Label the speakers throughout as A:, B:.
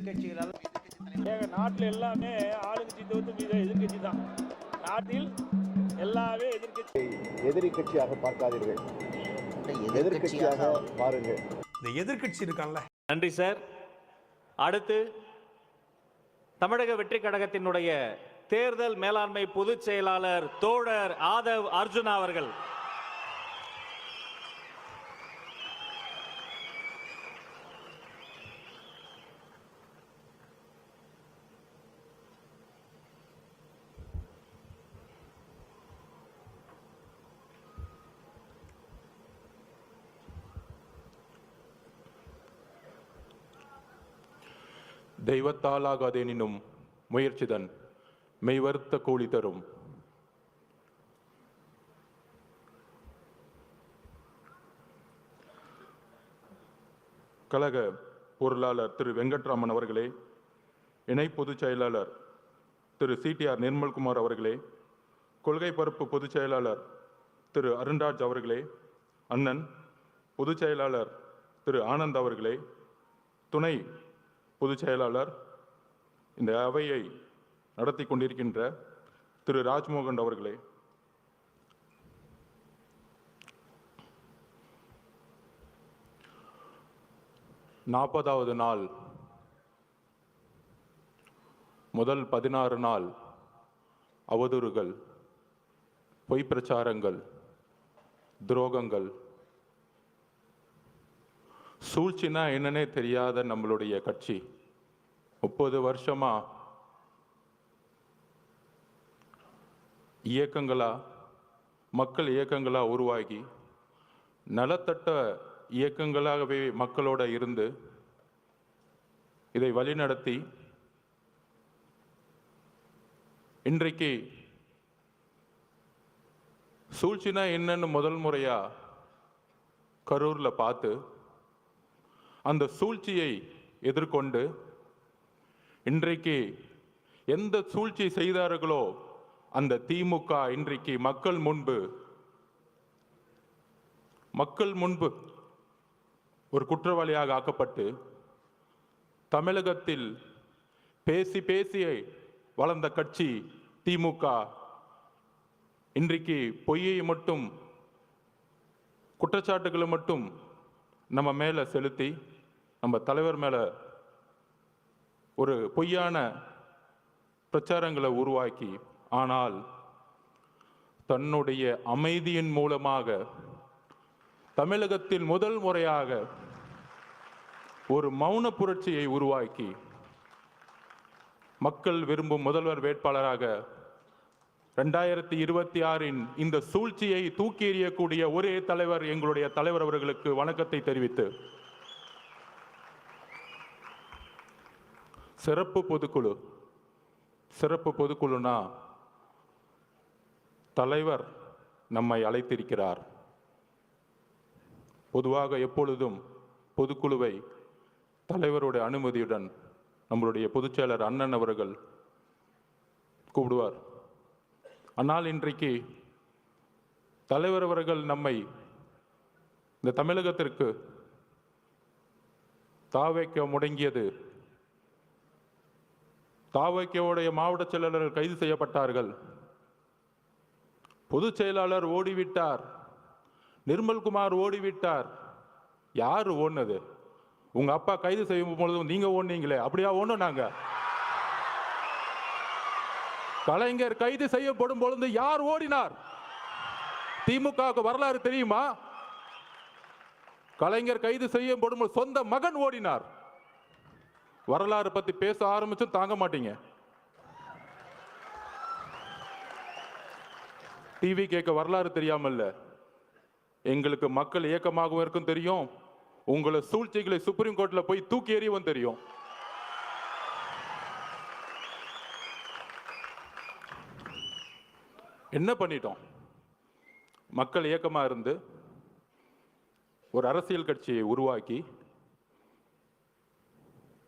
A: எதிர்கட்சிகளால்
B: நாட்டில் எல்லாமே ஆளுங்கட்சி தவிர்த்து எதிர்கட்சி தான். நாட்டில் எல்லாமே
C: எதிரி கட்சியாக பார்க்காதீர்கள், எதிர்கட்சியாக பாருங்கள்.
D: இந்த எதிர்கட்சி இருக்கான்ல.
E: நன்றி சார். அடுத்து தமிழக வெற்றி கழகத்தினுடைய தேர்தல் மேலாண்மை பொதுச் செயலாளர் தோழர் ஆதவ் அர்ஜுனா அவர்கள்.
F: தெய்வத்தாலாகாதேனினும் முயற்சிதன் மெய்வருத்த கூலி தரும். கழக பொருளாளர் திரு வெங்கட்ராமன் அவர்களே, இணை பொதுச் செயலாளர் திரு CTR நிர்மல்குமார் அவர்களே, கொள்கை பரப்பு பொதுச் செயலாளர் திரு அருண்ராஜ் அவர்களே, அண்ணன் பொதுச் செயலாளர் திரு ஆனந்த் அவர்களே, துணை பொதுச் செயலாளர், இந்த அவையை நடத்தி கொண்டிருக்கின்ற திரு ராஜ்மோகன் அவர்களே, நாற்பதாவது நாள் முதல் 16 நாள் அவதூறுகள், பொய் பிரச்சாரங்கள், துரோகங்கள், சூழ்ச்சினா என்னன்னே தெரியாத நம்மளுடைய கட்சி 30 வருஷமா இயக்கங்களா, மக்கள் இயக்கங்களா உருவாகி நலத்தட்ட இயக்கங்களாகவே மக்களோட இருந்து இதை வழிநடத்தி இன்றைக்கு சூழ்ச்சினா என்னன்னு முதல் முறையா கரூர்ல பார்த்து அந்த சூழ்ச்சியை எதிர்கொண்டு இன்றைக்கு எந்த சூழ்ச்சி செய்தார்களோ அந்த திமுக இன்றைக்கு மக்கள் முன்பு ஒரு குற்றவாளியாக ஆக்கப்பட்டு தமிழகத்தில் பேசி பேசி வளர்ந்த கட்சி திமுக இன்றைக்கு பொய்யை மட்டும், குற்றச்சாட்டுகளை மட்டும் நம்ம மேல செலுத்தி நம்ம தலைவர் மேல ஒரு பொய்யான பிரச்சாரங்களை உருவாக்கி, ஆனால் தன்னுடைய அமைதியின் மூலமாக தமிழகத்தில் முதல் முறையாக ஒரு மௌன புரட்சியை உருவாக்கி மக்கள் விரும்பும் முதல்வர் வேட்பாளராக 2026 இந்த சூழ்ச்சியை தூக்கி எறியக்கூடிய ஒரே தலைவர் எங்களுடைய தலைவர் அவர்களுக்கு வணக்கத்தை தெரிவித்து, சிறப்பு பொதுக்குழுனா தலைவர் நம்மை அழைத்திருக்கிறார். பொதுவாக எப்பொழுதும் பொதுக்குழுவை தலைவருடைய அனுமதியுடன் நம்மளுடைய பொதுச் செயலர் அண்ணன் அவர்கள் கூப்பிடுவார். ஆனால் இன்றைக்கு தலைவர் அவர்கள் நம்மை இந்த தமிழகத்திற்கு தாவைக்க முடங்கியது. தாவைக்கவுடைய மாவட்ட செயலாளர்கள் கைது செய்யப்பட்டார்கள், பொதுச் செயலாளர் ஓடிவிட்டார், நிர்மல்குமார் ஓடிவிட்டார். யாரு ஓடுனது? உங்க அப்பா கைது செய்யும் பொழுது நீங்க ஓடுனீங்களே, அப்படியா ஓடுனாங்க? கலைஞர் கைது செய்யப்படும் பொழுது யார் ஓடினார்? திமுக வரலாறு தெரியுமா? கலைஞர் கைது செய்யப்படும் சொந்த மகன் ஓடினார். வரலாறு பத்தி பேச ஆரம்பிச்சும் தாங்க மாட்டீங்க. டிவி கேட்க வரலாறு தெரியாமல்ல, எங்களுக்கு மக்கள் இயக்கமாகவும் இருக்கும் தெரியும், உங்களை சூழ்ச்சிகளை சுப்ரீம் கோர்ட்ல போய் தூக்கி எறியவும் தெரியும். என்ன பண்ணிட்டோம்? மக்கள் இயக்கமா இருந்து ஒரு அரசியல் கட்சியை உருவாக்கி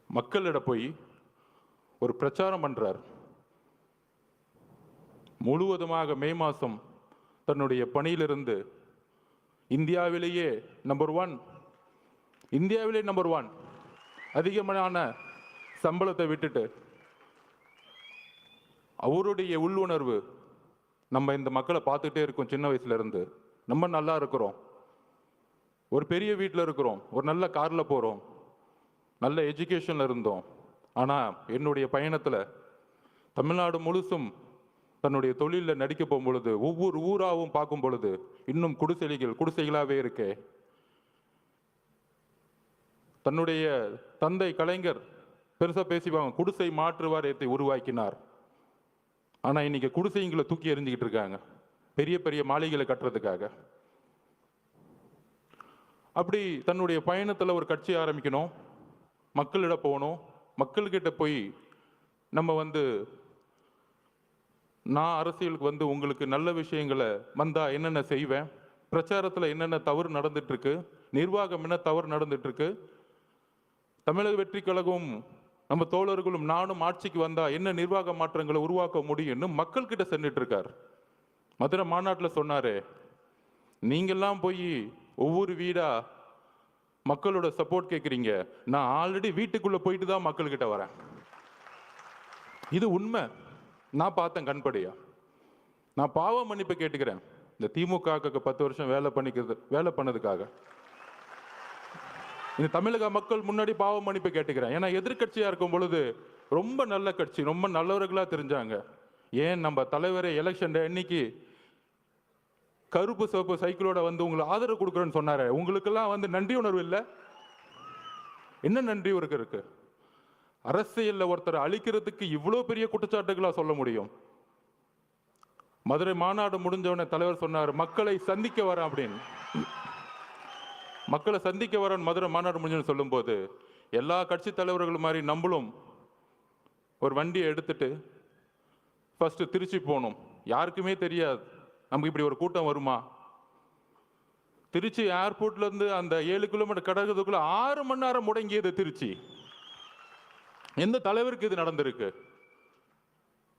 F: மக்களிட போய் ஒரு பிரச்சாரம் பண்றார். முழுவதுமாக மே மாதம் தன்னுடைய பணியிலிருந்து இந்தியாவிலேயே நம்பர் 1 அதிகமான சம்பளத்தை விட்டுட்டு அவருடைய உள்ளுணர்வு, நம்ம இந்த மக்களை பார்த்துட்டே இருக்கோம் சின்ன வயசுல இருந்து, நம்ம நல்லா இருக்கிறோம், ஒரு பெரிய வீட்டில் இருக்கிறோம், ஒரு நல்ல காரில் போகிறோம், நல்ல எஜுகேஷனில் இருந்தோம். ஆனால் என்னுடைய பயணத்தில் தமிழ்நாடு முழுசும் தன்னுடைய தொழிலில் நடிக்க போகும் பொழுது, ஒவ்வொரு ஊராகவும் பார்க்கும் பொழுது இன்னும் குடிசைகளாகவே இருக்கே. தன்னுடைய தந்தை கலைஞர் பெருசாக பேசிவாங்க, குடிசை மாற்று வாரியத்தை உருவாக்கினார். ஆனால் இன்னைக்கு குடிசைங்களை தூக்கி எறிஞ்சிக்கிட்டு இருக்காங்க பெரிய பெரிய மாளிகைகளை கட்டுறதுக்காக. அப்படி தன்னுடைய பயணத்தில் ஒரு கட்சி ஆரம்பிக்கணும், மக்களிடம் போகணும், மக்கள்கிட்ட போய் நம்ம நான் அரசியலுக்கு உங்களுக்கு நல்ல விஷயங்களை வந்தால் என்னென்ன செய்வேன், பிரச்சாரத்தில் என்னென்ன தவறு நடந்துட்டு இருக்கு, நிர்வாகம் என்ன தவறு நடந்துட்டு இருக்கு, தமிழக வெற்றி கழகம் நம்ம தோழர்களும் நானும் ஆட்சிக்கு வந்தா என்ன நிர்வாக மாற்றங்களை உருவாக்க முடியும்னு மக்கள் கிட்ட சென்றுட்டு இருக்கார். மதுரை மாநாட்டில் சொன்னாரு, நீங்கெல்லாம் போய் ஒவ்வொரு வீடா மக்களோட சப்போர்ட் கேட்குறீங்க, நான் ஆல்ரெடி வீட்டுக்குள்ள போயிட்டு தான் மக்கள்கிட்ட வரேன். இது உண்மை, நான் பார்த்தேன் கண்படியா. நான் பாவ மன்னிப்பு கேட்டுக்கிறேன் இந்த திமுக 10 வருஷம் வேலை பண்ணதுக்காக. இந்த தமிழக மக்கள் முன்னாடி பாவ மன்னிப்பு கேட்டுக்கிறேன். ஏன்னா எதிர்கட்சியா இருக்கும் பொழுது ரொம்ப நல்ல கட்சி, ரொம்ப நல்லவர்களா தெரிஞ்சாங்க. ஏன் நம்ம தலைவரே எலெக்ஷன் அன்னைக்கு கருப்பு சிவப்பு சைக்கிளோட உங்களை ஆதரவு கொடுக்குறேன்னு சொன்னாரு. உங்களுக்கெல்லாம் நன்றி உணர்வு இல்லை? என்ன நன்றி இருக்கு? அரசியல்ல ஒருத்தரை அழிக்கிறதுக்கு இவ்வளோ பெரிய குற்றச்சாட்டுகளா சொல்ல முடியும்? மதுரை மாநாடு முடிஞ்சவன தலைவர் சொன்னார், மக்களை சந்திக்க வரேன் அப்படின்னு. மக்களை சந்திக்க வரேன் மதுரை மாநாடு முடிஞ்சு சொல்லும் போது எல்லா கட்சி தலைவர்கள் மாதிரி நம்மளும் ஒரு வண்டியை எடுத்துட்டு ஃபர்ஸ்ட் திருச்சி போகணும். யாருக்குமே தெரியாது நமக்கு இப்படி ஒரு கூட்டம் வருமா. திருச்சி ஏர்போர்ட்ல இருந்து அந்த 7 கிலோமீட்டர் கடக்கிறதுக்குள்ள 6 மணி நேரம் முடங்கியது திருச்சி. எந்த தலைவருக்கு இது நடந்திருக்கு?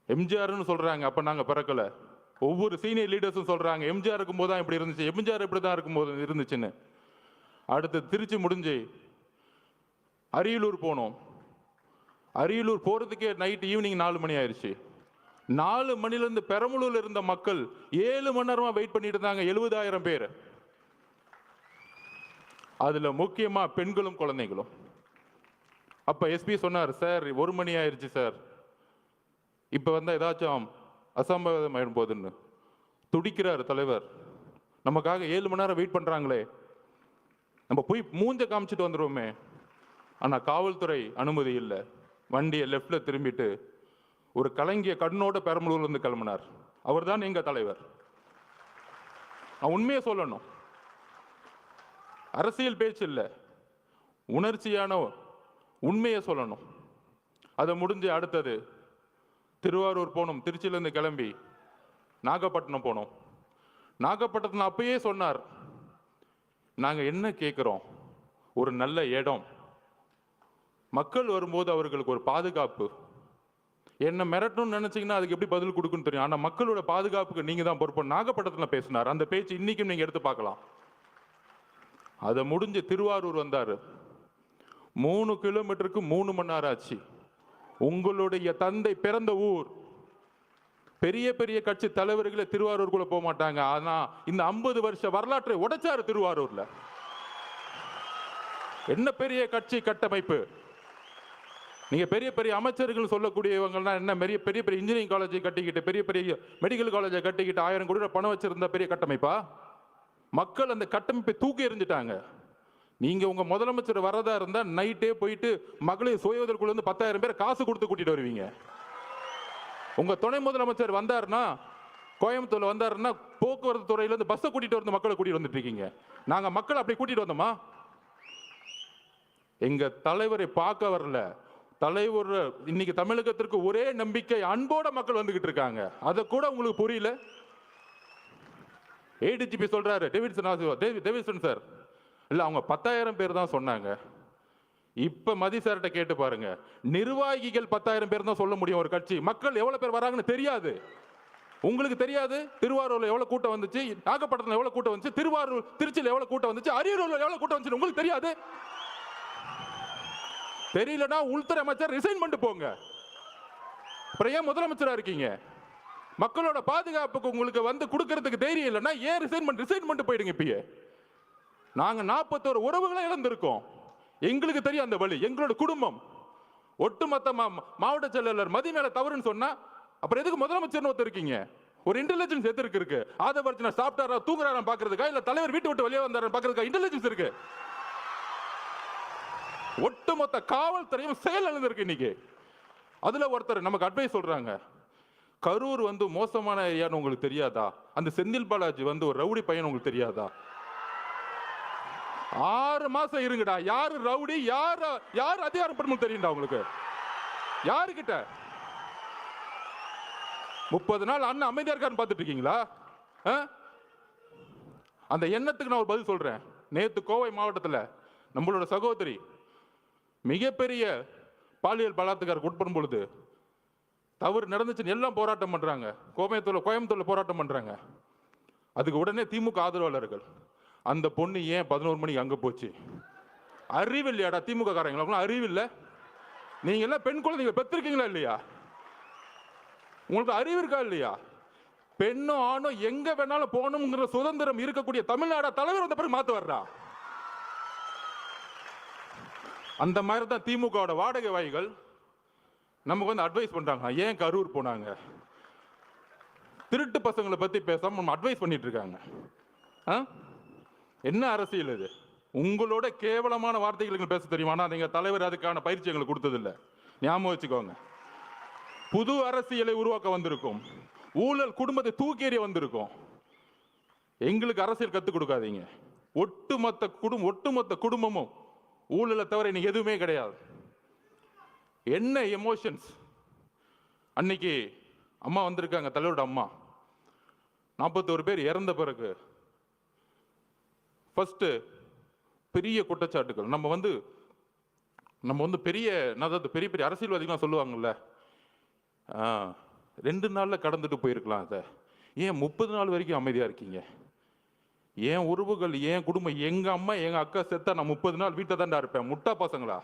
F: எம்ஜிஆர்னு சொல்றாங்க, அப்ப நாங்க பிறக்கல. ஒவ்வொரு சீனியர் லீடர்ஸும் சொல்றாங்க எம்ஜிஆர் இருக்கும்போது தான் இப்படி இருந்துச்சு, எம்ஜிஆர் இப்படி தான் இருக்கும்போது இருந்துச்சுன்னு. அடுத்து திருச்சி முடிஞ்சு அரியலூர் போனோம். அரியலூர் போறதுக்கே நைட் ஈவினிங் 4 மணி ஆயிடுச்சு. 4 மணிலிருந்து பெரம்பலூர்ல இருந்த மக்கள் 7 மணி நேரமா வெயிட் பண்ணிட்டு இருந்தாங்க, 70,000 பேர். அதுல முக்கியமா பெண்களும் குழந்தைகளும். அப்ப எஸ்பி சொன்னார், சார் 1 மணி ஆயிடுச்சு சார், இப்ப ஏதாச்சும் அசம்பாவிதம் ஆயிடும் போதுன்னு. துடிக்கிறார் தலைவர், நமக்காக 7 மணி நேரம் வெயிட் பண்றாங்களே, நம்ம போய் மூஞ்ச காமிச்சிட்டு வந்துருவோமே. ஆனா காவல்துறை அனுமதி இல்லை. வண்டியை லெப்ட்ல திரும்பிட்டு ஒரு கலங்கிய கண்ணோட பெரம்பலூர்ல இருந்து கிளம்பினார். அவர் தான் எங்க தலைவர். நான் உண்மையை சொல்லணும், அரசியல் பேச்சு இல்லை, உணர்ச்சியான உண்மையை சொல்லணும். அதை முடிஞ்சு அடுத்தது திருவாரூர் போனோம். திருச்சியிலேருந்து கிளம்பி நாகப்பட்டினம் போனோம். நாகப்பட்டினத்தில் அப்பயே சொன்னார், நாங்கள் என்ன கேட்குறோம், ஒரு நல்ல இடம், மக்கள் வரும்போது அவர்களுக்கு ஒரு பாதுகாப்பு. என்ன மிரட்டணும்னு நினைச்சீங்கன்னா அதுக்கு எப்படி பதில் கொடுக்குன்னு தெரியும். ஆனால் மக்களோட பாதுகாப்புக்கு நீங்க தான் பொறுப்பு. நாகப்பட்டினத்தில் பேசினார். அந்த பேச்சு இன்னைக்கும் நீங்க எடுத்து பார்க்கலாம். அதை முடிஞ்சு திருவாரூர் வந்தாரு. 3 கிலோமீட்டருக்கு 3 மணி நேரம் ஆச்சு. உங்களுடைய தந்தை பிறந்த ஊர். பெரிய பெரிய கட்சி தலைவர்களை திருவாரூருக்குள்ள போக மாட்டாங்க. ஆனா இந்த 50 வருஷ வரலாற்றை உடைச்சாரு திருவாரூர்ல. என்ன பெரிய கட்சி கட்டமைப்பு. நீங்க பெரிய பெரிய அமைச்சர்கள் சொல்லக்கூடியவங்கன்னா என்ன, பெரிய பெரிய இன்ஜினியரிங் காலேஜை கட்டிக்கிட்டு, பெரிய பெரிய மெடிக்கல் காலேஜை கட்டிக்கிட்டு 1000 கோடி ரூபாய் பணம் வச்சிருந்த பெரிய கட்டமைப்பா? மக்கள் அந்த கட்டமைப்பை தூக்கி எறிஞ்சிட்டாங்க. நீங்க உங்க முதலமைச்சர் வரதா இருந்தா நைட்டே போயிட்டு மகளிர் சுய உதவிக்குள்ள இருந்து 10,000 பேர் காசு கொடுத்து கூட்டிட்டு வருவீங்க. உங்க துணை முதலமைச்சர் வந்தாருன்னா, கோயம்புத்தூர்ல வந்தாருன்னா, போக்குவரத்து துறையில இருந்து பஸ்ஸை கூட்டிட்டு வந்து மக்களை கூட்டிட்டு வந்துட்டு இருக்கீங்க. நாங்க மக்களை அப்படி கூட்டிட்டு வந்தோமா? எங்க தலைவரை பார்க்க வரல. தலைவர் இன்னைக்கு தமிழகத்திற்கு ஒரே நம்பிக்கை, அன்போட மக்கள் வந்துகிட்டு இருக்காங்க. அதை கூட உங்களுக்கு புரியல. ஏடிஜிபி சொல்றாரு, டேவிட்சன் சார், இல்ல அவங்க 10,000 பேர் தான் சொன்னாங்க. இப்ப மதி சார்கிட்ட கேட்டு பாருங்க, நிர்வாகிகள் 10,000 பேர் தான் சொல்ல முடியும் ஒரு கட்சி. மக்கள் எவ்வளவு பேர் வராங்கன்னு தெரியாது. உங்களுக்கு தெரியாது. திருவாரூர்ல எவ்வளவு கூட்டம் வந்துச்சு, நாகப்பட்டினத்துல எவ்வளவு கூட்டம் வந்துச்சு, திருச்சியில எவ்வளவு கூட்டம் வந்துச்சு, அரியலூர்ல எவ்வளவு கூட்டம் வந்துச்சு உங்களுக்கு தெரியாது. தெரியலன்னா உள்துறை அமைச்சர் ரிசைன் பண்ணிட்டு போங்க. அப்புறம் ஏன் முதலமைச்சரா இருக்கீங்க? மக்களோட பாதுகாப்புக்கு உங்களுக்கு வந்து கொடுக்கறதுக்கு தைரியம் இல்லைன்னா ஏன் ரிசைன் பண்ணிட்டு போயிடுங்க. இப்பயே நாங்க 41 உறவுகளை இழந்திருக்கோம். எங்களுக்கு தெரியும் அந்த வழி. எங்களோட குடும்பம் ஒட்டுமொத்த மாவட்ட செயலாளர் மதி மேல தவறுன்னு சொன்னா அப்புறம் எதுக்கு முதலமைச்சர் ஒருத்தர் இருக்கீங்க? ஒரு இன்டெலிஜென்ஸ் எதற்கு இருக்கு? ஆதவர்ஜனா சாப்பிட்டாரா தூங்குறாரா பாக்குறதுக்கா, இல்ல தலைவர் வீட்டு விட்டு வெளியே வந்தாரா பாக்குறதுக்கா இன்டெலிஜென்ஸ் இருக்கு? ஒட்டுமொத்த காவல்துறையும் செயல் இழந்திருக்கு இன்னைக்கு. அதுல ஒருத்தர் நமக்கு அட்வைஸ் சொல்றாங்க, கரூர் வந்து மோசமான ஏரியான்னு உங்களுக்கு தெரியாதா? அந்த செந்தில் பாலாஜி வந்து ஒரு ரவுடி பையன் உங்களுக்கு தெரியாதா? 6 மாசம் இருங்கடா. யாரு ரவுடி, யாரு அதிகாரப்படும் தெரியும்டா உங்களுக்கு? யாருக்கிட்ட 30 நாள் அண்ணன் அமைதியா இருக்கான்னு பார்த்துட்டு இருக்கீங்களா? அந்த எண்ணத்துக்கு நான் ஒரு பதில் சொல்றேன். நேத்து கோவை மாவட்டத்தில் நம்மளோட சகோதரி மிகப்பெரிய பாலியல் பலாத்காரத்துக்கு உட்படும் பொழுது தவறு நடந்துச்சுன்னு எல்லாம் போராட்டம் பண்றாங்க. கோயம்புத்தூர்ல போராட்டம் பண்றாங்க. அதுக்கு உடனே திமுக ஆதரவாளர்கள் அந்த பொண்ணு ஏன் 11 மணிக்கு அங்க போச்சு? அறிவு இல்லையாடா திமுக காரங்களும்? அறிவு இல்லை? நீங்க எல்லாம் பெண் குழந்தைங்க பெற்றிருக்கீங்களா இல்லையா? உங்களுக்கு அறிவு இருக்கா இல்லையா? பெண்ணும் ஆணும் எங்க வேணாலும் போகணுங்கிற சுதந்திரம் இருக்கக்கூடிய தமிழ்நாடு தலைவர் வந்த பிறகு மாத்து வர்றா. அந்த மாதிரி தான் திமுக வாடகை வாய்கள் நமக்கு வந்து அட்வைஸ் பண்றாங்க. ஏன் கரூர் போனாங்க? திருட்டு பசங்களை பத்தி பேசாம நம்ம அட்வைஸ் பண்ணிட்டு இருக்காங்க. என்ன அரசியல் இது? உங்களோட கேவலமான வார்த்தைகளுக்கு பேச தெரியுமா? நீங்க தலைவர் அதுக்கான பயிற்சி எங்களுக்கு கொடுத்ததில்லை. ஞாபகம் வச்சுக்கோங்க. புது அரசியலை உருவாக்க வந்திருக்கும். ஊழல் குடும்பத்தை தூக்கி எறிய வந்திருக்கும். எங்களுக்கு அரசியல் கத்துக் கொடுக்காதீங்க. ஒட்டுமொத்த குடும்பமும் ஊழலை தவிர இன்னைக்கு எதுவுமே கிடையாது. என்ன எமோஷன்ஸ்? அன்னைக்கு அம்மா வந்திருக்காங்க, தலைவரோட அம்மா. 41 பேர் இறந்த பிறகு ஃபர்ஸ்ட் பெரிய குற்றச்சாட்டுகள் நம்ம வந்து பெரிய பெரிய அரசியல்வாதிகள் சொல்லுவாங்கல்ல, 2 நாள்ல கடந்துட்டு போயிருக்கலாம். அதை ஏன் 30 நாள் வரைக்கும் அமைதியா இருக்கீங்க? ஏன் உறவுகள், ஏன் குடும்பம், எங்க அம்மா எங்க அக்கா செத்தா நான் 30 நாள் வீட்டை தாண்டா இருப்பேன்? முட்டா பசங்களா?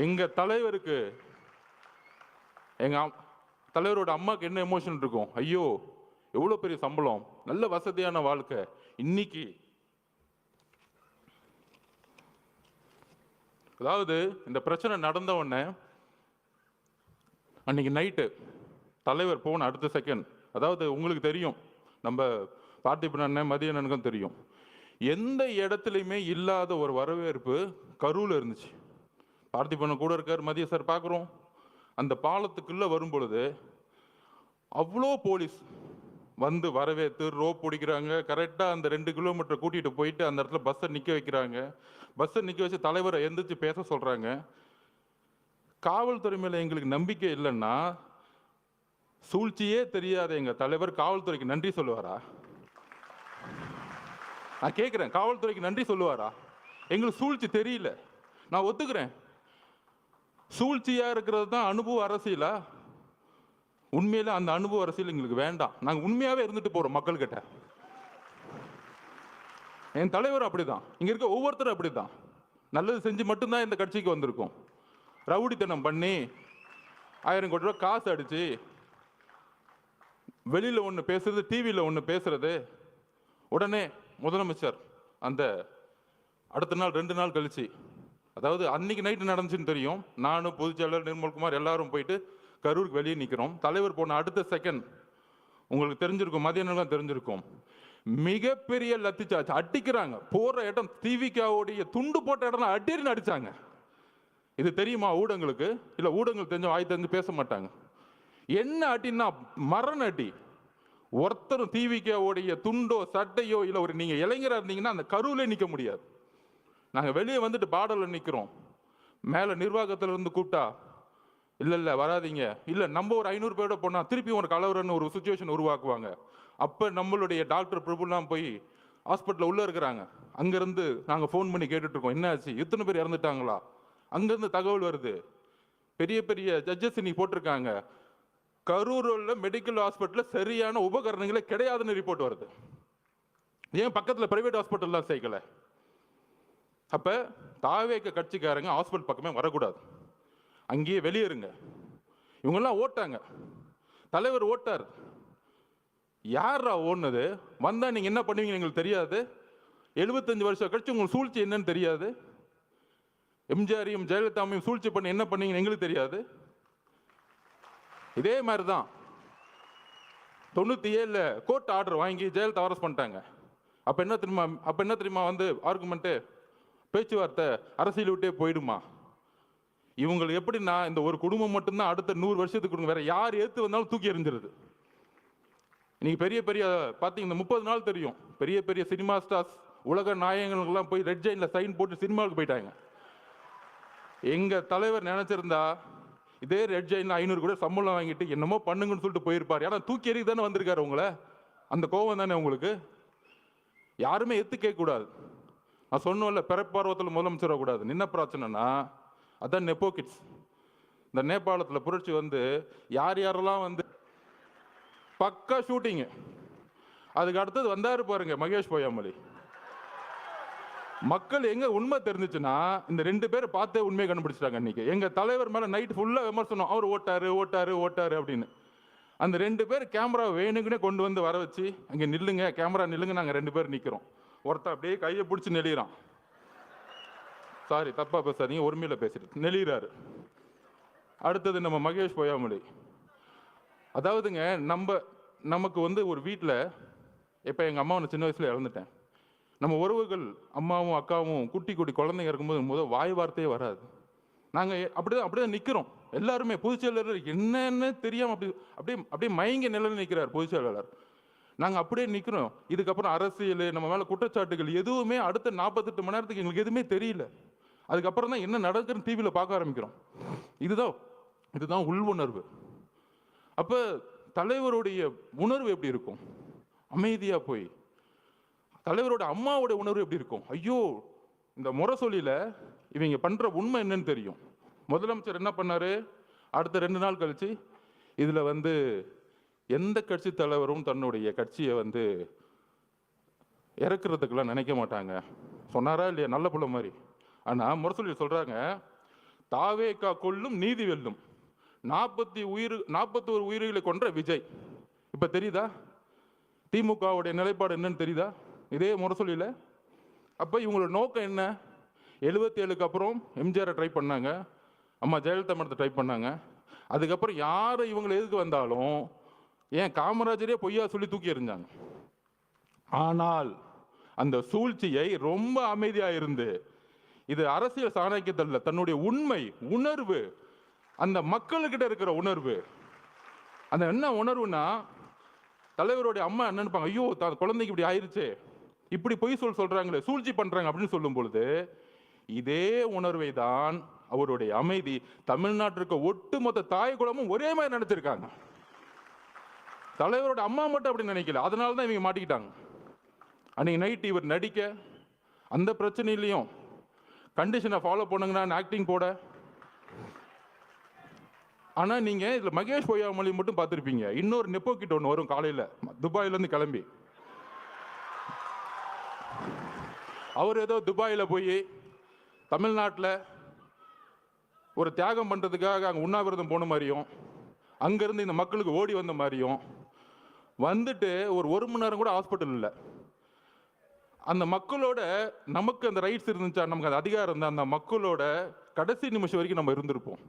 F: எங்க தலைவருக்கு, எங்க தலைவரோட அம்மாக்கு என்ன எமோஷன் இருக்கும்? ஐயோ எவ்வளவு பெரிய சம்பளம், நல்ல வசதியான வாழ்க்கை. இன்னைக்கு அதாவது இந்த பிரச்சனை நடந்த உடனே அன்னைக்கு நைட்டு தலைவர் போன அடுத்த செகண்ட், அதாவது உங்களுக்கு தெரியும், நம்ம பார்த்திபன் அண்ணன் மதிய அண்ணனுக்கும் தெரியும், எந்த இடத்துலையுமே இல்லாத ஒரு வரவேற்பு கரூர்ல இருந்துச்சு. பார்த்திபன் கூட இருக்கார், மதிய சார் பார்க்குறோம். அந்த பாலத்துக்குள்ள வரும் பொழுது அவ்வளோ போலீஸ் வந்து வரவேற்று ரோப் பிடிக்கிறாங்க. கரெக்டாக அந்த 2 கிலோமீட்டர் கூட்டிகிட்டு போயிட்டு அந்த இடத்துல பஸ்ஸை நிற்க வைக்கிறாங்க. பஸ்ஸை நிற்க வச்சு தலைவரை எந்திரிச்சு பேச சொல்கிறாங்க. காவல்துறை மேலே எங்களுக்கு நம்பிக்கை இல்லைன்னா சூழ்ச்சியே தெரியாத எங்கள் தலைவர் காவல்துறைக்கு நன்றி சொல்லுவாரா? நான் கேட்குறேன், காவல்துறைக்கு நன்றி சொல்லுவாரா? எங்களுக்கு சூழ்ச்சி தெரியல, நான் ஒத்துக்கிறேன். சூழ்ச்சியாக இருக்கிறது தான் அனுபவ அரசியலா? உண்மையில அந்த அனுபவ அரசியல் எங்களுக்கு வேண்டாம். நாங்கள் உண்மையாகவே இருந்துட்டு போகிறோம் மக்கள்கிட்ட. என் தலைவர் அப்படிதான், இங்கே இருக்க ஒவ்வொருத்தரும் அப்படிதான். நல்லது செஞ்சு மட்டும்தான் இந்த கட்சிக்கு வந்திருக்கோம். ரவுடித்தனம் பண்ணி 1000 கோடி ரூபா காசு அடிச்சு வெளியில் ஒன்று பேசுறது, டிவியில் ஒன்று பேசுறது, உடனே முதலமைச்சர் அந்த அடுத்த நாள் 2 நாள் கழிச்சு, அதாவது அன்னைக்கு நைட்டு நடந்துச்சுன்னு தெரியும், நானும் பொதுச்செயலாளர் நிர்மல்குமார் எல்லாரும் போயிட்டு கரூருக்கு வெளியே நிற்கிறோம். தலைவர் போன அடுத்த செகண்ட் உங்களுக்கு தெரிஞ்சிருக்கும், மதியம் தெரிஞ்சிருக்கும், மிகப்பெரிய லத்தி சார்ஜ் அடிக்கிறாங்க. போற இடம் திவிகாவுடைய துண்டு போட்ட இடம் அடின்னு அடிச்சாங்க. இது தெரியுமா ஊடகங்களுக்கு? இல்லை ஊடகங்கள் தெரிஞ்ச வாய் தெரிஞ்சு பேச மாட்டாங்க. என்ன அடின்னா மரண அடி. ஒருத்தரும் திவிகாவுடைய துண்டோ சட்டையோ இல்லை, ஒரு நீங்க இளைஞராக இருந்தீங்கன்னா அந்த கரூர்ல நிற்க முடியாது. நாங்கள் வெளியே வந்துட்டு பாடலில் நிற்கிறோம். மேலே நிர்வாகத்தில் இருந்து கூப்பிட்டா இல்லை வராதிங்க, இல்லை நம்ம ஒரு 500 பேரோட போனால் திருப்பி ஒரு கலவரன்னு ஒரு சுச்சுவேஷன் உருவாக்குவாங்க. அப்போ நம்மளுடைய டாக்டர் பிரபுலாம் போய் ஹாஸ்பிட்டலில் உள்ளே இருக்கிறாங்க. அங்கேருந்து நாங்கள் ஃபோன் பண்ணி கேட்டுட்ருக்கோம், என்ன ஆச்சு, இத்தனை பேர் இறந்துட்டாங்களா? அங்கேருந்து தகவல் வருது, பெரிய பெரிய ஜட்ஜஸ் இன்னைக்கு போட்டிருக்காங்க, கரூரில் மெடிக்கல் ஹாஸ்பிட்டலில் சரியான உபகரணங்களே கிடையாதுன்னு ரிப்போர்ட் வருது. ஏன் பக்கத்தில் பிரைவேட் ஹாஸ்பிட்டல்லாம் சேர்க்கல? அப்போ தாவேக கட்சிக்காரங்க ஹாஸ்பிட்டல் பக்கமே வரக்கூடாது, அங்கேயே வெளியேறுங்க. இவங்கெல்லாம் ஓட்டாங்க, தலைவர் ஓட்டார். யாரா ஓடுனது? வந்தால் நீங்கள் என்ன பண்ணுவீங்க எங்களுக்கு தெரியாது. 75 வருஷம் கழிச்சு உங்களுக்கு சூழ்ச்சி என்னன்னு தெரியாது. எம்ஜிஆரையும் ஜெயலலிதாவையும் சூழ்ச்சி பண்ணி என்ன பண்ணீங்கன்னு எங்களுக்கு தெரியாது. இதே மாதிரி தான் 97 கோர்ட் ஆர்டர் வாங்கி ஜெயலலிதா அரெஸ்ட் பண்ணிட்டாங்க. அப்போ என்ன தெரியுமா வந்து ஆர்குமெண்ட்டு, பேச்சுவார்த்தை அரசியல் விட்டே போயிடுமா. இவங்களுக்கு எப்படின்னா இந்த ஒரு குடும்பம் மட்டும்தான் அடுத்த 100 வருஷத்துக்கு வேற யார் ஏற்று வந்தாலும் தூக்கி எறிஞ்சிருது. இன்னைக்கு பெரிய பெரிய பார்த்தீங்கன்னா இந்த 30 நாள் தெரியும், பெரிய பெரிய சினிமா ஸ்டார்ஸ் உலக நாயகங்களுக்கெல்லாம் போய் ரெட் ஜெயினில் சைன் போட்டு சினிமாவுக்கு போயிட்டாங்க. எங்கள் தலைவர் நினச்சிருந்தா இதே ரெட் ஜெயினில் 500 கூட சம்பளம் வாங்கிட்டு என்னமோ பண்ணுங்கன்னு சொல்லிட்டு போயிருப்பார். ஏன்னா தூக்கி எறிக்கு தானே வந்திருக்காரு உங்களை, அந்த கோபம் தானே உங்களுக்கு. யாருமே எத்து கேட்கக்கூடாது. நான் சொன்னோம்ல, பிறப்பார்வத்தில் முதலமைச்சர் வரக்கூடாது. என்ன பிரச்சனைனா அதான் நெப்போகிட்ஸ். இந்த நேபாளத்தில் புரட்சி வந்து யார் யாரெல்லாம் வந்து பக்கா ஷூட்டிங்கு. அதுக்கு அடுத்தது வந்தாரு பாருங்க மகேஷ் பொய்யாமொழி. மக்கள் எங்க உண்மை தெரிஞ்சிச்சுன்னா இந்த 2 பேரை பார்த்தே உண்மையை கண்டுபிடிச்சிட்டாங்க. இன்னைக்கு எங்க தலைவர் மேல நைட் ஃபுல்லா விமர்சனம், அவர் ஓட்டாரு ஓட்டாரு ஓட்டாரு அப்படின்னு. அந்த 2 பேர் கேமரா வேணுங்கன்னே கொண்டு வந்து வர வச்சு, அங்கே நில்லுங்க, கேமரா நில்லுங்க, நாங்கள் 2 பேர் நிற்கிறோம். ஒருத்தன் அப்படியே கையை பிடிச்சி நெளிகிறான். சாரி தப்பா பேசாதீங்க, ஒருமையில பேசிட்டு நெளிகிறாரு. அடுத்தது நம்ம மகேஷ் பொய்யாமொழி. அதாவதுங்க நமக்கு வந்து ஒரு வீட்டில், இப்போ எங்கள் அம்மாவை நான் சின்ன வயசில் இழந்துட்டேன். நம்ம உறவுகள் அம்மாவும் அக்காவும் குட்டி குட்டி குழந்தைங்க இருக்கும்போது வாய் வார்த்தையே வராது. நாங்கள் அப்படிதான் நிற்கிறோம் எல்லாருமே. பொதுச்செயலாளர் என்னன்னு தெரியாமல் அப்படியே மயங்கி நிலையில் நிற்கிறார் பொதுச்செயலாளர். நாங்கள் அப்படியே நிற்கிறோம். இதுக்கப்புறம் அரசியல், நம்ம மேலே குற்றச்சாட்டுகள் எதுவுமே அடுத்த 48 மணி நேரத்துக்கு எங்களுக்கு எதுவுமே தெரியல. அதுக்கப்புறம் தான் என்ன நடக்குதுன்னு டிவியில் பார்க்க ஆரம்பிக்கிறோம். இதுதான் உள் உணர்வு. அப்போ தலைவருடைய உணர்வு எப்படி இருக்கும்? அமைதியாக போய். தலைவரோட அம்மாவோட உணர்வு எப்படி இருக்கும்? ஐயோ, இந்த முரசொலியில் இவங்க பண்ணுற உண்மை என்னன்னு தெரியும். முதலமைச்சர் என்ன பண்ணாரு? அடுத்த 2 நாள் கழிச்சு இதில் வந்து எந்த கட்சி தலைவரும் தன்னுடைய கட்சியை வந்து இறக்குறதுக்கெல்லாம் நினைக்க மாட்டாங்க சொன்னாரா இல்லையா? நல்ல புள்ள மாதிரி. ஆனால் முரசொலியில் சொல்கிறாங்க, தாவேகா கொல்லும் நீதி வெல்லும், 41 உயிர்களை கொன்ற விஜய். இப்போ தெரியுதா திமுகவுடைய நிலைப்பாடு என்னன்னு தெரியுதா? இதே முரசொலியில். அப்போ இவங்களோட நோக்கம் என்ன? 77க்கு அப்புறம் எம்ஜிஆரை ட்ரை பண்ணாங்க, அம்மா ஜெயலலிதா மடத்தை ட்ரை பண்ணாங்க. அதுக்கப்புறம் யார் இவங்களை எதுக்கு வந்தாலும் ஏன் காமராஜரே பொய்யா சொல்லி தூக்கி எறிஞ்சாங்க. ஆனால் அந்த சூழ்ச்சியை ரொம்ப அமைதியாக இருந்து, இது அரசியல் சாணக்கியத்தில் தன்னுடைய உண்மை உணர்வு, அந்த மக்கள்கிட்ட இருக்கிற உணர்வு, அந்த என்ன உணர்வுனா, தலைவருடைய அம்மா என்ன நினைப்பாங்க, ஐயோ குழந்தைக்கு இப்படி ஆயிடுச்சு, இப்படி பொய் சொல்றாங்களே, சூழ்ச்சி பண்றாங்க அப்படின்னு சொல்லும் பொழுது, இதே உணர்வை தான் அவருடைய அமைதி தமிழ்நாட்டிற்கு ஒட்டுமொத்த தாய் குலமும் ஒரே மாதிரி நினைச்சிருக்காங்க. தலைவரோட அம்மா மட்டும் அப்படி நினைக்கல. அதனால தான் இவங்க மாட்டிக்கிட்டாங்க. அன்னைக்கு நைட் இவர் நடிக்க அந்த பிரச்சனையிலையும் கண்டிஷனை ஃபாலோ பண்ணுங்கன்னா ஆக்டிங் போட. ஆனால் நீங்கள் இதில் மகேஷ் பொய்யாமொழி மட்டும் பார்த்துருப்பீங்க. இன்னொரு நெப்போ கிட்ட ஒன்று வரும் காலையில் துபாயிலேருந்து கிளம்பி. அவர் ஏதோ துபாயில் போய் தமிழ்நாட்டில் ஒரு தியாகம் பண்ணுறதுக்காக அங்கே உண்ணாவிரதம் போன மாதிரியும், அங்கேருந்து இந்த மக்களுக்கு ஓடி வந்த மாதிரியும் வந்துட்டு ஒரு மணி நேரம் கூட ஹாஸ்பிட்டல் இல்லை. அந்த மக்களோட நமக்கு அந்த ரைட்ஸ் இருந்துச்சா, நமக்கு அந்த அதிகாரம் இருந்தால் அந்த மக்களோட கடைசி நிமிஷம் வரைக்கும் நம்ம இருந்திருப்போம்.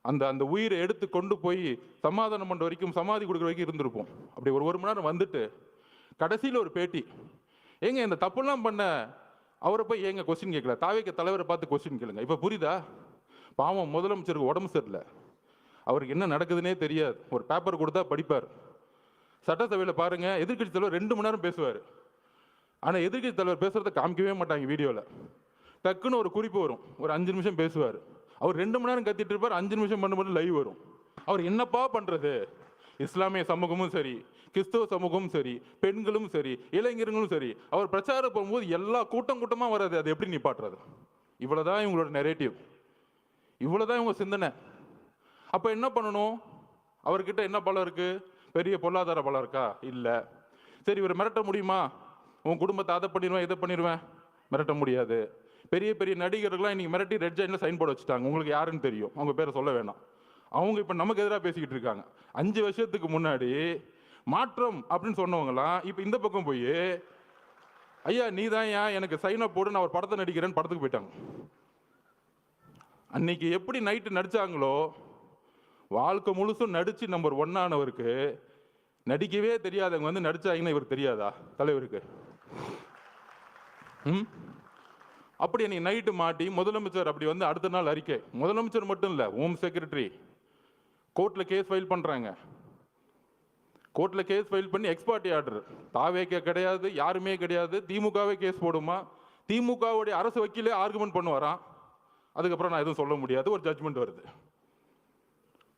F: அந்த உயிரை எடுத்து கொண்டு போய் சமாதானம் பண்ணுற வரைக்கும், சமாதி கொடுக்குற வரைக்கும் இருந்திருப்போம். அப்படி ஒரு மணி நேரம் வந்துட்டு கடைசியில் ஒரு பேட்டி, ஏங்க இந்த தப்புலாம் பண்ண அவரை போய் ஏங்க கொஸ்டின் கேட்கல, தாவேக தலைவரை பார்த்து கொஸ்டின் கேளுங்க. இப்போ புரியுதா? பாவம் முதலமைச்சருக்கு உடம்பு சரியில்லை, அவருக்கு என்ன நடக்குதுன்னே தெரியாது. ஒரு பேப்பர் கொடுத்தா படிப்பார். சட்டசபையில் பாருங்க, எதிர்கட்சி தலைவர் 2 மணி நேரம் பேசுவார். ஆனால் எதிர்கட்சி தலைவர் பேசுறதை காமிக்கவே மாட்டாங்க வீடியோவில். டக்குன்னு ஒரு குறிப்பு வரும், ஒரு 5 நிமிஷம் பேசுவார். அவர் 2 மணி நேரம் கத்திட்டு இருப்பார், 5 நிமிஷம் பண்ணும்போது லைவ் வரும். அவர் என்னப்பா பண்ணுறது? இஸ்லாமிய சமூகமும் சரி, கிறிஸ்தவ சமூகமும் சரி, பெண்களும் சரி, இளைஞர்களும் சரி, அவர் பிரச்சாரம் போகும்போது எல்லா கூட்டமாக வராது. அது எப்படி நிப்பாட்டுறது? இவ்வளோதான் இவங்களோட நெரேட்டிவ், இவ்வளோதான் இவங்க சிந்தனை. அப்போ என்ன பண்ணணும்? அவர்கிட்ட என்ன பலம் இருக்கு? பெரிய பொருளாதார பலம் இருக்கா? இல்லை. சரி, இவர் மிரட்ட முடியுமா? உன் குடும்பத்தை அதை பண்ணிடுவேன் இதை பண்ணிடுவேன், மிரட்ட முடியாது. பெரிய பெரிய நடிகர்கள்லாம் இன்னைக்கு மிரட்டி ரெட் ஜெயின்ல சைன் போட வச்சுட்டாங்க. உங்களுக்கு யாருன்னு தெரியும், அவங்க பேரை சொல்ல வேணாம். அவங்க இப்ப நமக்கு எதிராக பேசிக்கிட்டு இருக்காங்க. 5 வருஷத்துக்கு முன்னாடி மாற்றம் அப்படின்னு சொன்னவங்கலாம் இப்ப இந்த பக்கம் போய் ஐயா நீதான் ஏன் எனக்கு சைன் அப் போடு, நான் ஒரு படத்தை நடிக்கிறேன்னு படத்துக்கு போயிட்டாங்க. அன்னைக்கு எப்படி நைட்டு நடிச்சாங்களோ, வாழ்க்கை முழுசும் நடிச்சு நம்பர் 1 ஆனவருக்கு நடிக்கவே தெரியாதவங்க வந்து நடிச்சாங்கன்னு இவருக்கு தெரியாதா தலைவருக்கு? அப்படி அன்னைக்கு நைட்டு மாட்டி முதலமைச்சர் அப்படி வந்து அடுத்த நாள் அறிக்கை, முதலமைச்சர் மட்டும் இல்ல, ஹோம் செக்ரட்டரி கோர்ட்ல கேஸ் ஃபைல் பண்றாங்க. கோர்ட்ல கேஸ் ஃபைல் பண்ணி எக்ஸ்பார்ட்டி ஆர்டர், தாவேக்கே கிடையாது, யாருமே கிடையாது, திமுகவே கேஸ் போடுமா, திமுகவுடைய அரசு வக்கீலே ஆர்குமெண்ட் பண்ணுவாராம். அதுக்கப்புறம் நான் எதுவும் சொல்ல முடியாது, ஒரு ஜட்ஜ்மெண்ட் வருது.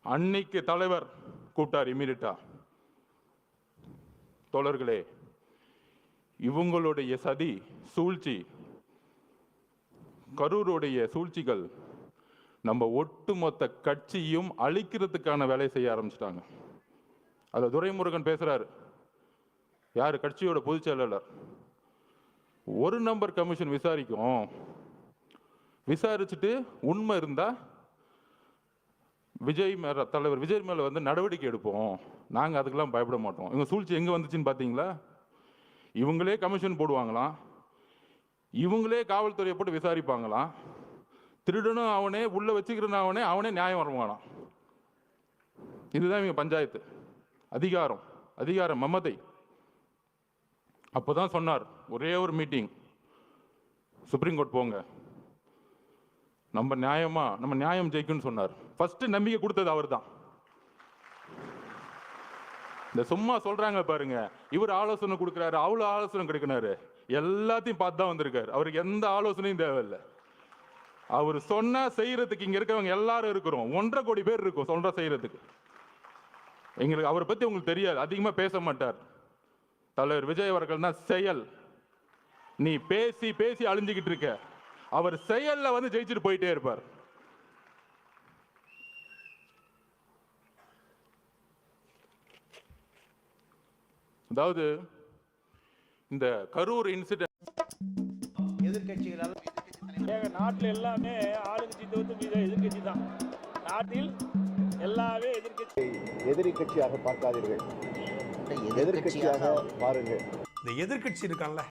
F: அன்னைக்கு தலைவர் கூப்பிட்டார் இமீடியட்டா, தோழர்களே இவங்களுடைய சதி சூழ்ச்சி, கரூருடைய சூழ்ச்சிகள் நம்ம ஒட்டுமொத்த கட்சியும் அழிக்கிறதுக்கான வேலை செய்ய ஆரம்பிச்சிட்டாங்க. அத துரைமுருகன் பேசுறாரு, யாரு கட்சியோட பொதுச் செயலாளர். 1 நம்பர் கமிஷன் விசாரிக்கும், விசாரிச்சுட்டு உண்மை இருந்தா தலைவர் விஜய் மேல வந்து நடவடிக்கை எடுப்போம், நாங்க அதுக்கெல்லாம் பயப்பட மாட்டோம். இவங்க சூழ்ச்சி எங்க வந்துச்சுன்னு பாத்தீங்களா? இவங்களே கமிஷன் போடுவாங்களாம், இவங்களே காவல்துறையை போட்டு விசாரிப்பாங்களாம், திருடனும் அவனே, உள்ள வச்சுக்கிறனும் அவனே, அவனே நியாயம் வருவானாம். இதுதான் இவங்க பஞ்சாயத்து. அதிகாரம் மமதை. அப்போதான் சொன்னார், ஒரே ஒரு மீட்டிங், சுப்ரீம் கோர்ட் போங்க, நம்ம நியாயம் ஜெயிக்கும்னு சொன்னார். ஃபர்ஸ்ட் நம்பிக்கை கொடுத்தது அவர் தான். இந்த சும்மா சொல்றாங்க பாருங்க, இவர் ஆலோசனை கொடுக்கிறாரு, அவ்வளவு ஆலோசனை கிடைக்கிறாரு, எல்லாத்தையும் பார்த்து தான் வந்திருக்காரு. அவருக்கு எந்த ஆலோசனையும் தேவையில்லை. அவர் சொன்னா செய்யறதுக்கு இங்க இருக்கிறவங்க எல்லாரும் இருக்கிறோம், 1.5 கோடி பேர் இருக்கும் சொல்ற செய்யறதுக்கு. எங்களுக்கு அவரை பத்தி உங்களுக்கு தெரியாது, அதிகமா பேச மாட்டார். தலைவர் விஜய் அவர்கள் தான் செயல். நீ பேசி பேசி அழிஞ்சுக்கிட்டு இருக்க, அவர் செயல்ல வந்து ஜெயிச்சுட்டு போயிட்டே இருப்பார். அதாவது இந்த கரூர் இன்சிடென்ட்
C: எதிர்க்கட்சிகளால்
B: நாட்டில் எல்லாமே ஆளுங்கட்சி தவிர்த்து மீது எதிர்கட்சி தான். நாட்டில் எல்லாமே எதிர்கட்சி.
C: எதிரி கட்சியாக பார்க்காதீர்கள், எதிர்க்கட்சியாக பாருங்கள்.
A: இந்த எதிர்க்கட்சி இருக்கான்ல,